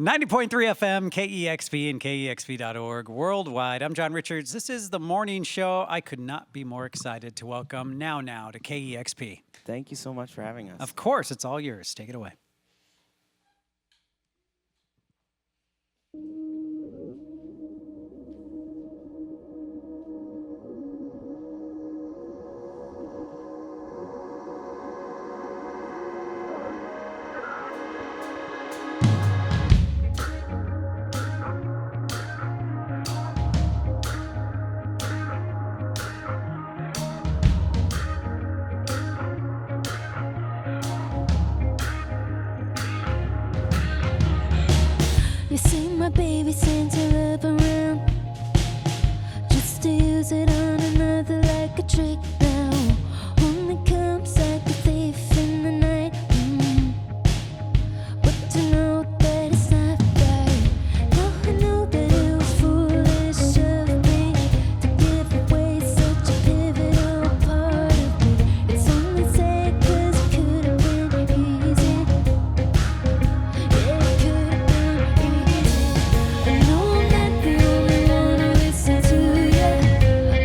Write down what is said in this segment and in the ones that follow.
90.3 FM, KEXP and KEXP.org worldwide. I'm John Richards. This is the morning show. I could not be more excited to welcome Now to KEXP. Thank you so much for having us. Of course, it's all yours. Take it away. You see my baby sends her love around just to use it on another like a trick now. Only comes like a thief in the night. But to know that it's not right. Now I know that it was foolish of me to give away such a pivotal part of me. It's only sad 'cause it could have been easy. Yeah, it could have been easy. I know I'm not the only one who listens to you.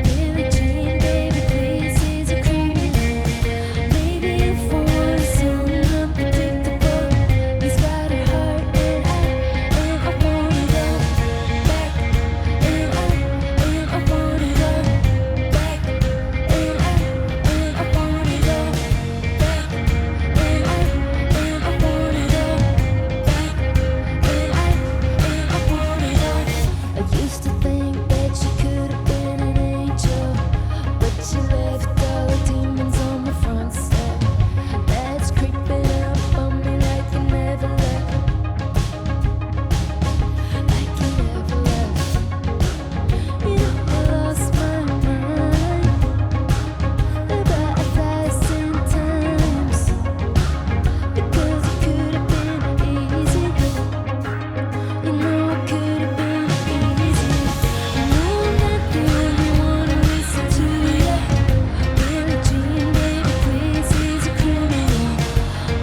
Billie Jean, baby, please, he's a criminal. Maybe if I was so unpredictable, he's got a heart and I wanna go back, and I wanna go back, and I wanna go back, and I wanna go back, and I wanna go. I used to think that she could have been an angel, but she left all the demons on my front step. That's creeping up on me like you never left, like you never left. You know I lost my mind about 1,000 times because it could have been easy. You know it could have been easy. I know I'm not the only one who listen to you. Billie Jean, baby, please, he's a criminal.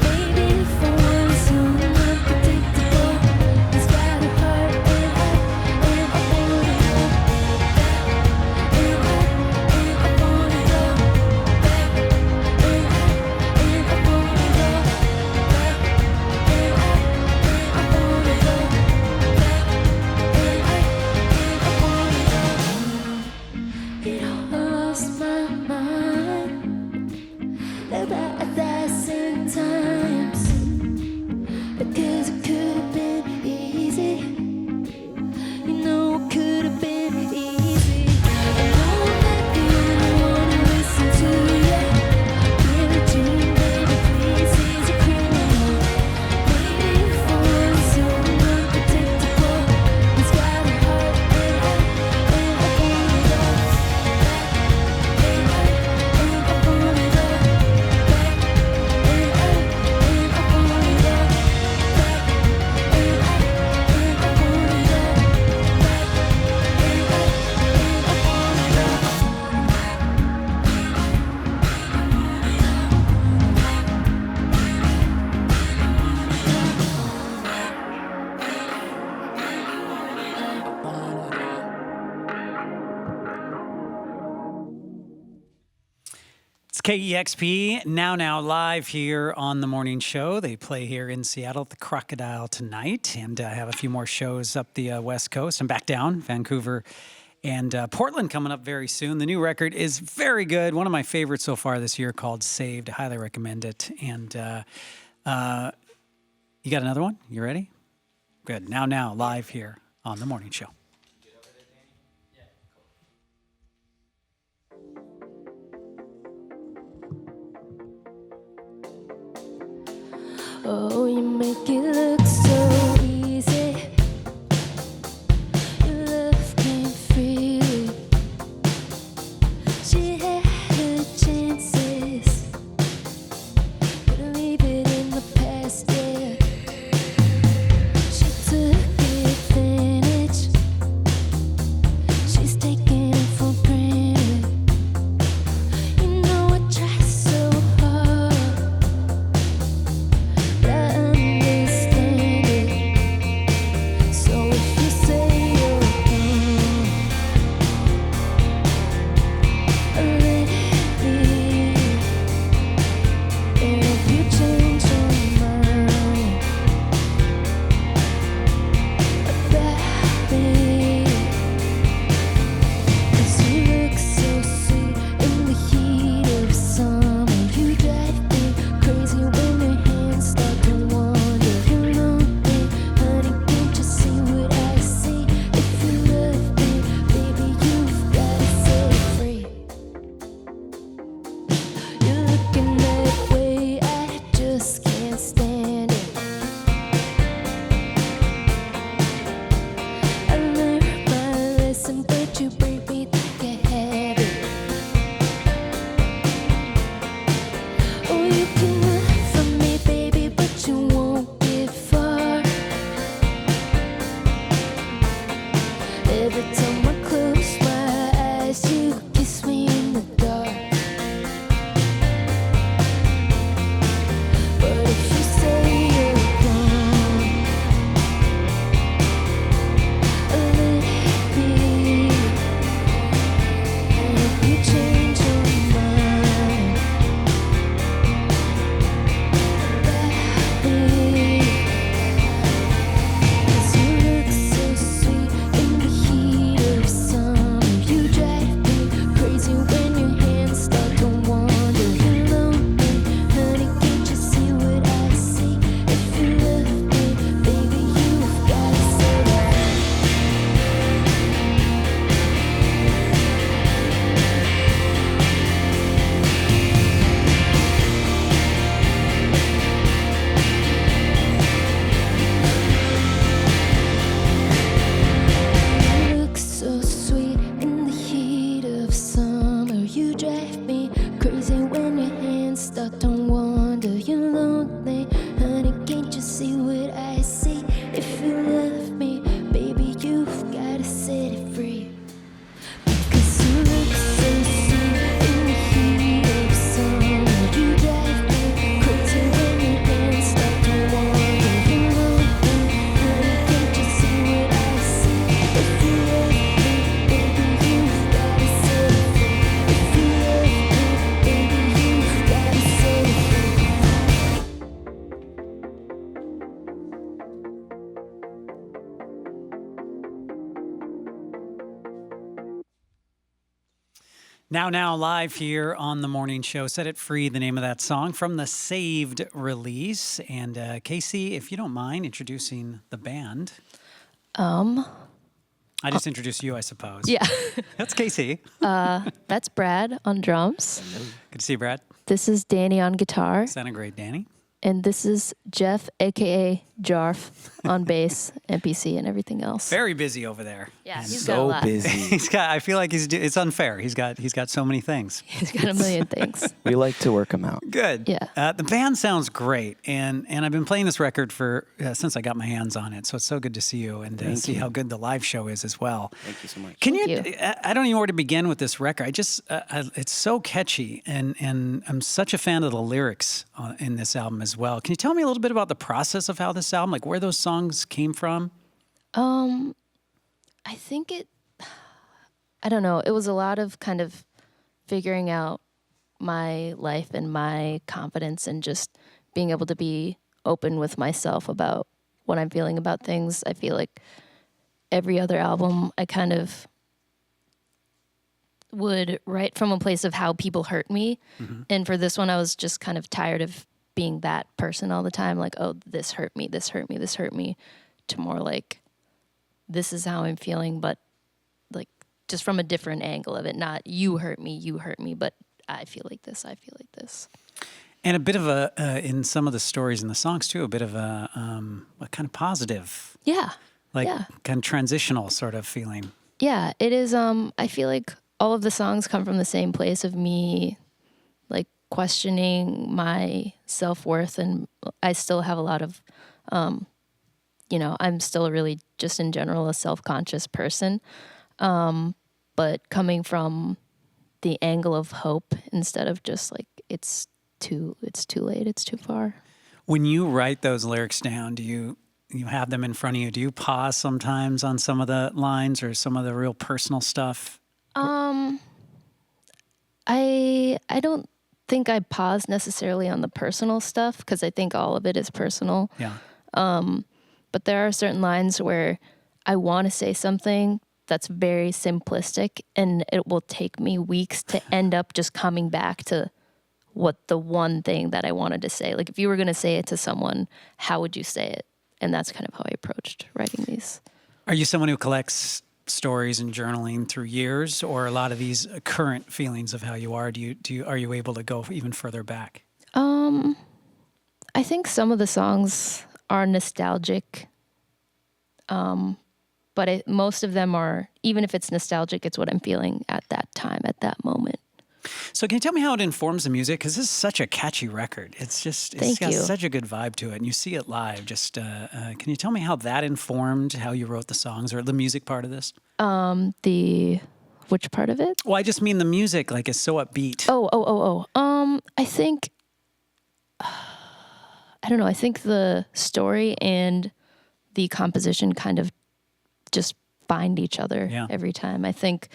Maybe if I was so unpredictable, he's got a heart and I wanna go back, and I wanna go You know I lost my mind about 1,000 times because it could have been easy. You know it could have been easy. I know I'm not the only one who listens to you. Billie Jean, baby, please, he's a criminal. Maybe if I was so unpredictable, he's got a heart and I wanna go back, and I wanna go back, and I wanna go back, and I wanna go It's KEXP, now live here on the morning show. They play here in Seattle at the Crocodile tonight, and have a few more shows up the West Coast and back down, Vancouver and Portland coming up very soon. The new record is very good, one of my favorites so far this year, called Saved. I highly recommend it. And you got another one? You ready? Good. Now live here on the morning show. Oh, you make it look so easy. Your love came freely. She had her chances, but leave it in the past, yeah. She took advantage. She's taking it for granted. You know I try so hard, but I understand. Now, live here on the morning show. Set It Free, the name of that song from the Saved release. And Casey, if you don't mind introducing the band. I just introduced you, I suppose. Yeah. That's Casey. That's Brad on drums. Good to see you, Brad. This is Danny on guitar. Sounded great, Danny. And this is Jeff, a.k.a. Jarf, on bass, MPC, and everything else. Very busy over there. Yeah, And he's got a lot. busy. I feel like it's unfair. He's got so many things. He's got a million things. We like to work them out. Good. Yeah. The band sounds great, and I've been playing this record for since I got my hands on it. So it's so good to see you and see how good the live show is as well. Thank you so much. Can Thank you? you. I don't even know where to begin with this record. It's so catchy, and I'm such a fan of the lyrics in this album as well. Can you tell me a little bit about the process of how this album, like where those songs came from? I think I don't know. It was a lot of kind of figuring out my life and my confidence and just being able to be open with myself about what I'm feeling about things. I feel like every other album, I kind of would write from a place of how people hurt me. Mm-hmm. And for this one, I was just kind of tired of being that person all the time. Like, oh, this hurt me, this hurt me, this hurt me, to more like, this is how I'm feeling, but like just from a different angle of it. Not you hurt me, but I feel like this, I feel like this. And a bit of in some of the stories in the songs too, a bit of a kind of positive, Yeah. like Yeah. kind of transitional sort of feeling. Yeah, it is. I feel like all of the songs come from the same place of me, like questioning my self-worth, and I still have a lot of, I'm still really just in general a self-conscious person, but coming from the angle of hope instead of just like it's too late, it's too far. When you write those lyrics down, do you have them in front of you? Do you pause sometimes on some of the lines or some of the real personal stuff? I don't think I pause necessarily on the personal stuff because I think all of it is personal. Yeah. But there are certain lines where I want to say something that's very simplistic, and it will take me weeks to end up just coming back to what the one thing that I wanted to say. Like if you were going to say it to someone, how would you say it? And that's kind of how I approached writing these. Are you someone who collects stories and journaling through years, or a lot of these current feelings of how you are? Are you able to go even further back? I think some of the songs are nostalgic, but most of them are, even if it's nostalgic, it's what I'm feeling at that time, at that moment. So can you tell me how it informs the music? Because this is such a catchy record. It's Thank got you. such a good vibe to it, and you see it live. Just can you tell me how that informed how you wrote the songs or the music part of this? Which part of it? Well, I just mean the music, like, is so upbeat. I think, I don't know. I think the story and the composition kind of just find each other every time. I think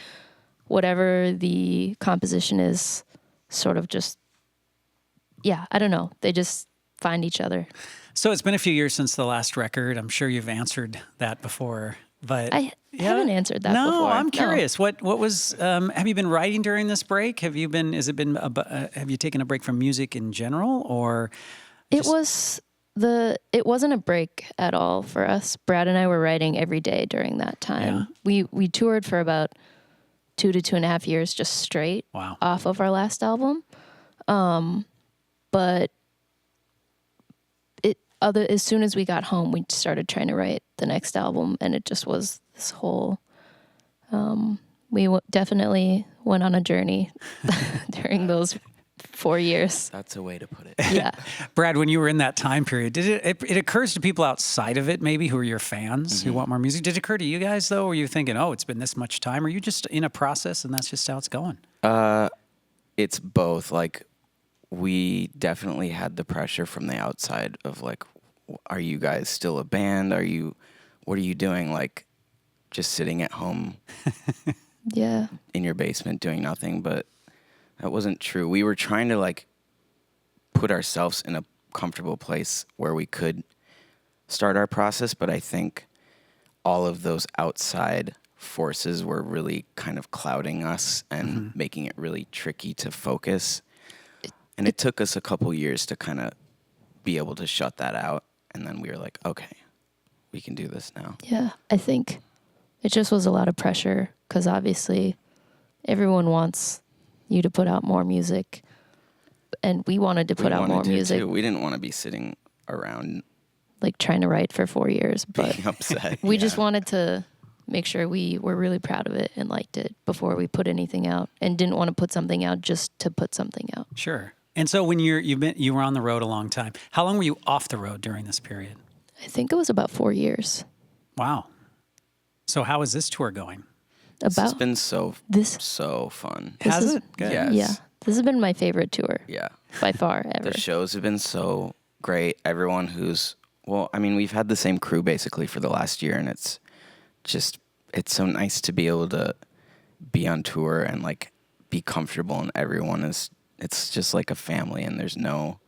whatever the composition is sort of just, I don't know. They just find each other. So it's been a few years since the last record. I'm sure you've answered that before, but I haven't answered that no, before. I'm curious. What was? Have you been writing during this break? Have you been? Have you taken a break from music in general, or? It wasn't a break at all for us. Brad and I were writing every day during that time. We toured for about 2 to 2.5 years just straight off of our last album. But as soon as we got home, we started trying to write the next album, and it just was this whole, we definitely went on a journey during those 4 years. That's a way to put it. Yeah. Brad, when you were in that time period, did it occurs to people outside of it, maybe who are your fans, who want more music? Did it occur to you guys though? Or were you thinking, oh, it's been this much time? Or are you just in a process and that's just how it's going? It's both. Like, we definitely had the pressure from the outside of like, are you guys still a band? What are you doing? Like, just sitting at home Yeah. in your basement doing nothing. But that wasn't true. We were trying to like put ourselves in a comfortable place where we could start our process. But I think all of those outside forces were really kind of clouding us and making it really tricky to focus. And it took us a couple years to kind of be able to shut that out. And then we were like, okay, we can do this now. Yeah, I think it just was a lot of pressure because obviously everyone wants you to put out more music, and we wanted to put out more music. Too. We didn't want to be sitting around like trying to write for 4 years, but being upset. we just wanted to make sure we were really proud of it and liked it before we put anything out, and didn't want to put something out just to put something out. Sure. And so when you were on the road a long time, how long were you off the road during this period? I think it was about 4 years. Wow. So how is this tour going? This has About been so this. fun. This Has is- it? Good. Yeah. Yeah, this has been my favorite tour Yeah. by far ever. The shows have been so great. Everyone we've had the same crew basically for the last year, and it's so nice to be able to be on tour and like be comfortable, and it's just like a family, and there's no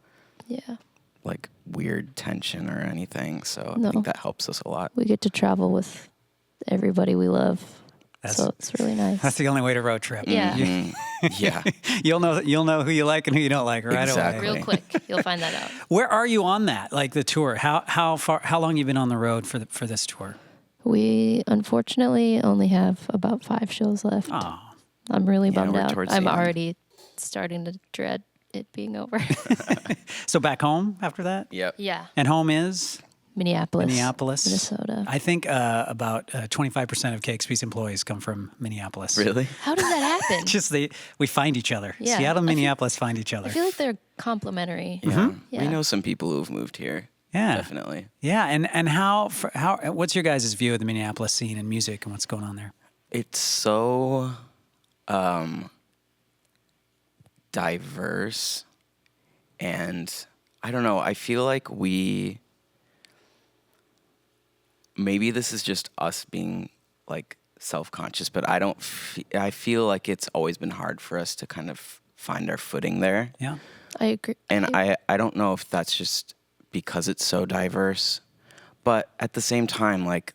Yeah, like weird tension or anything. So No. I think that helps us a lot. we get to travel with everybody we love, so it's really nice. That's the only way to road trip. Yeah. Mhm. Yeah. You'll know who you like and who you don't like right Exactly. away. Real quick, you'll find that out. Where are you on that? Like the tour? How long you been on the road for this tour? We unfortunately only have about 5 shows left. Oh, I'm really Yeah, bummed we're out. towards I'm the end. already starting to dread it being over. so back home after that? Yep. Yeah, And home is Minneapolis, I Minnesota. think about 25% of KEXP's employees come from Minneapolis. Really? How does that happen? Just we find each other. Yeah. Seattle and Minneapolis find each other. I feel like they're complementary. Yeah. Yeah. We know some people who've moved here. Yeah. Definitely. Yeah, and how what's your guys' view of the Minneapolis scene and music and what's going on there? It's so diverse, and I don't know, I feel like maybe this is just us being like self-conscious, but I feel like it's always been hard for us to kind of find our footing there. Yeah. I agree. And I don't know if that's just because it's so diverse, but at the same time, like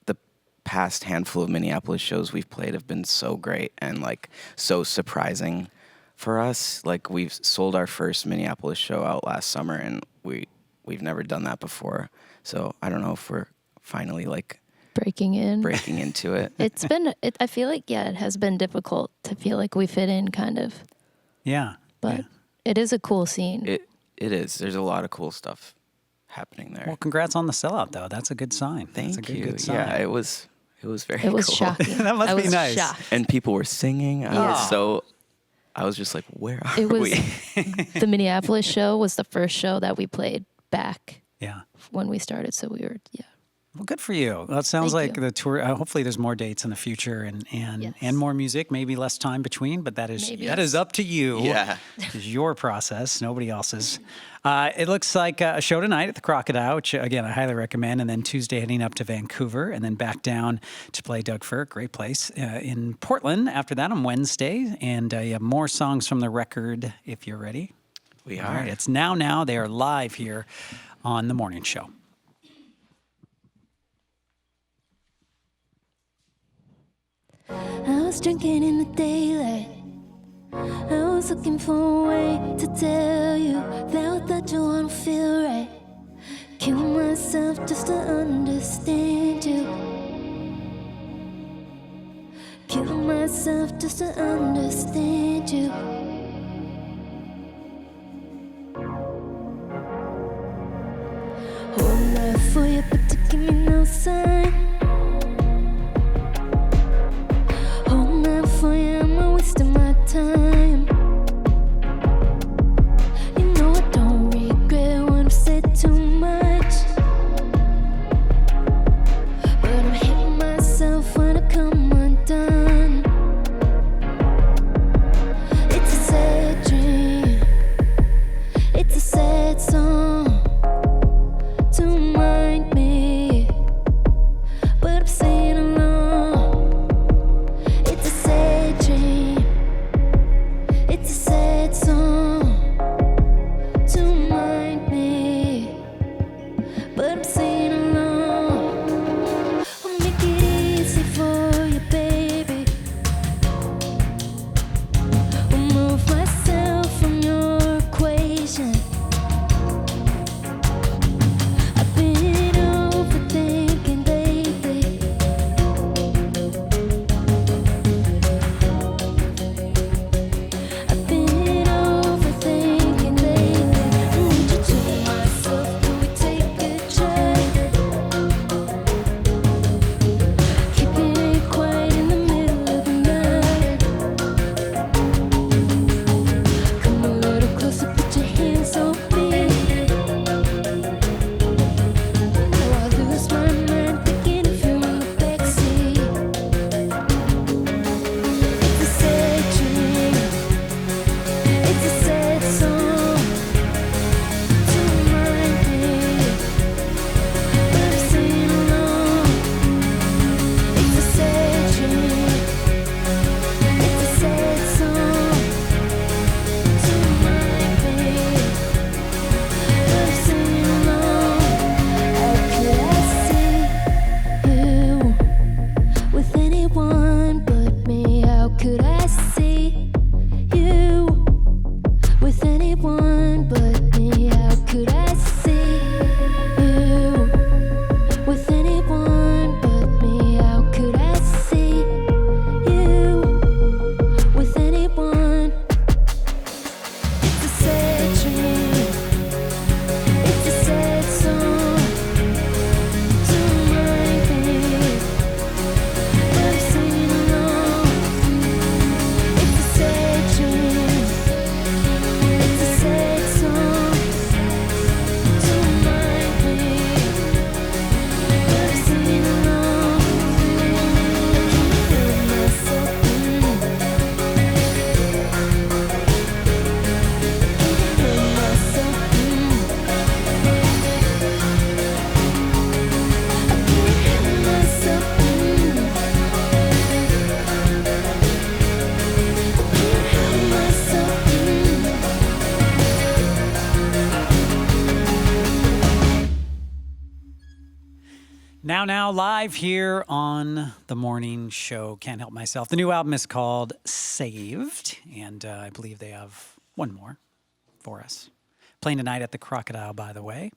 the past handful of Minneapolis shows we've played have been so great and like so surprising for us. Like we've sold our first Minneapolis show out last summer, and we've never done that before. So I don't know if we're finally like breaking into it. It's been. I feel like it has been difficult to feel like we fit in, kind of. Yeah. But yeah. it is a cool scene. It is. There's a lot of cool stuff happening there. Well, congrats on the sellout, though. That's a good sign. Thank That's a you. good sign. Yeah, it was very It was cool. shocking. That must I be was nice. shocked. And people were singing. Yeah. I was just like, where are It was we? the Minneapolis show was the first show that we played back Yeah. when we started. So we were Well, good for you. Well, it sounds Thank like you. the tour. Hopefully, there's more dates in the future and Yes. more music. Maybe less time between, but that is Maybe. that is up to you. Yeah. It's your process, nobody else's. It looks like a show tonight at the Crocodile, which again I highly recommend, and then Tuesday heading up to Vancouver, and then back down to play Doug Fir, great place, in Portland. After that on Wednesday, and you have more songs from the record if you're ready. We All are. right, it's now. They are live here on the morning show. I was drinking in the daylight. I was looking for a way to tell you that without you I don't feel right. Kill myself just to understand you. Kill myself just to understand you. Hold that for you, but to give me no sign. Hold that for you, I'm wasting my time. You know I don't regret what I've said too much, but I'm hitting myself when I come undone. It's a sad dream. It's a sad song to remind me, but I'm singing along. It's a sad dream. It's a sad song to remind me, but I'm singing along. I'll make it easy Now, live here on the morning show. Can't help myself. The new album is called Saved, and I believe they have one more for us. Playing tonight at the Crocodile, by the way.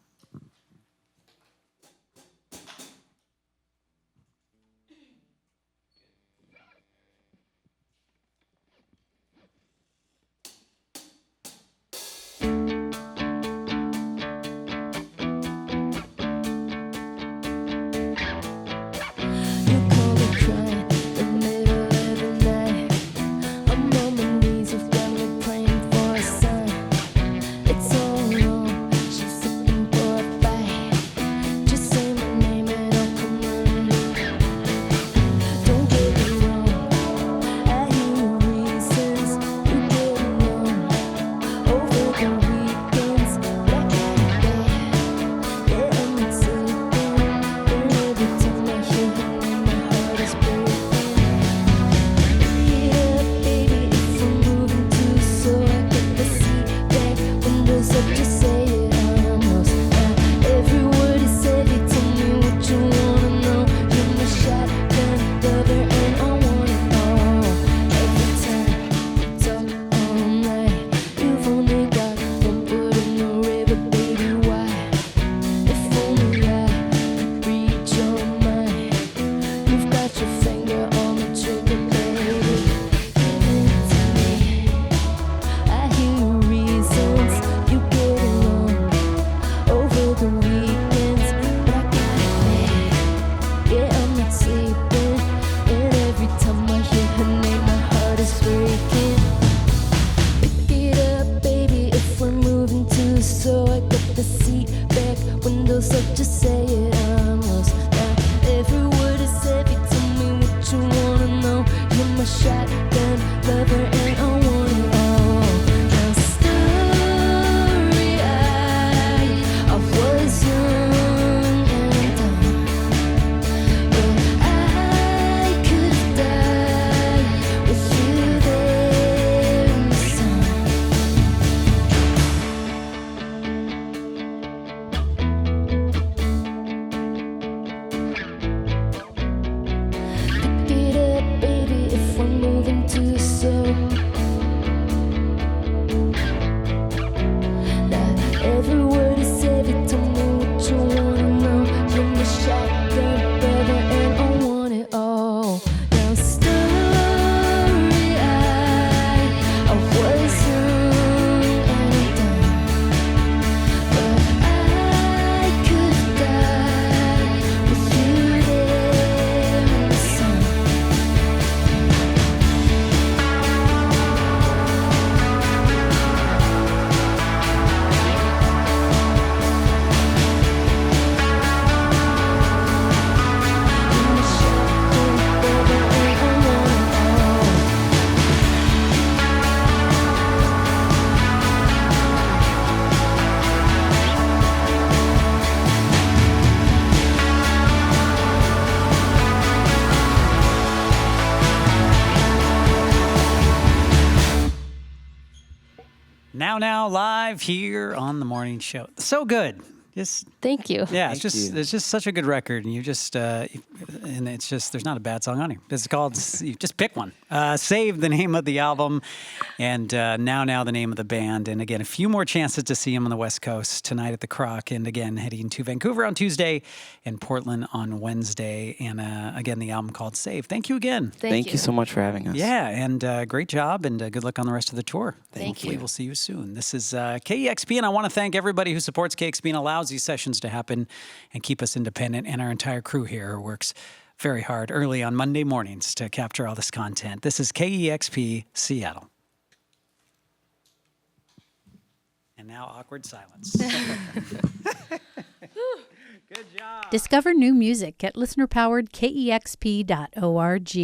Now, live here on the morning show. So good. Just Thank you. yeah, Thank it's you. just such a good record, and you just and it's just there's not a bad song on here. It's called you just pick one. Save the name of the album, and now the name of the band. And again, a few more chances to see them on the West Coast tonight at the Croc, and again heading to Vancouver on Tuesday and Portland on Wednesday. And again, the album called Save. Thank you again. Thank you so much for having us. Yeah, and great job, and good luck on the rest of the tour. Thank Hopefully you. we'll see you soon. This is KEXP, and I want to thank everybody who supports KEXP and allows these sessions to happen and keep us independent, and our entire crew here who works very hard early on Monday mornings to capture all this content. This is KEXP Seattle. And now awkward silence. Good job. Discover new music at listener-powered KEXP.org.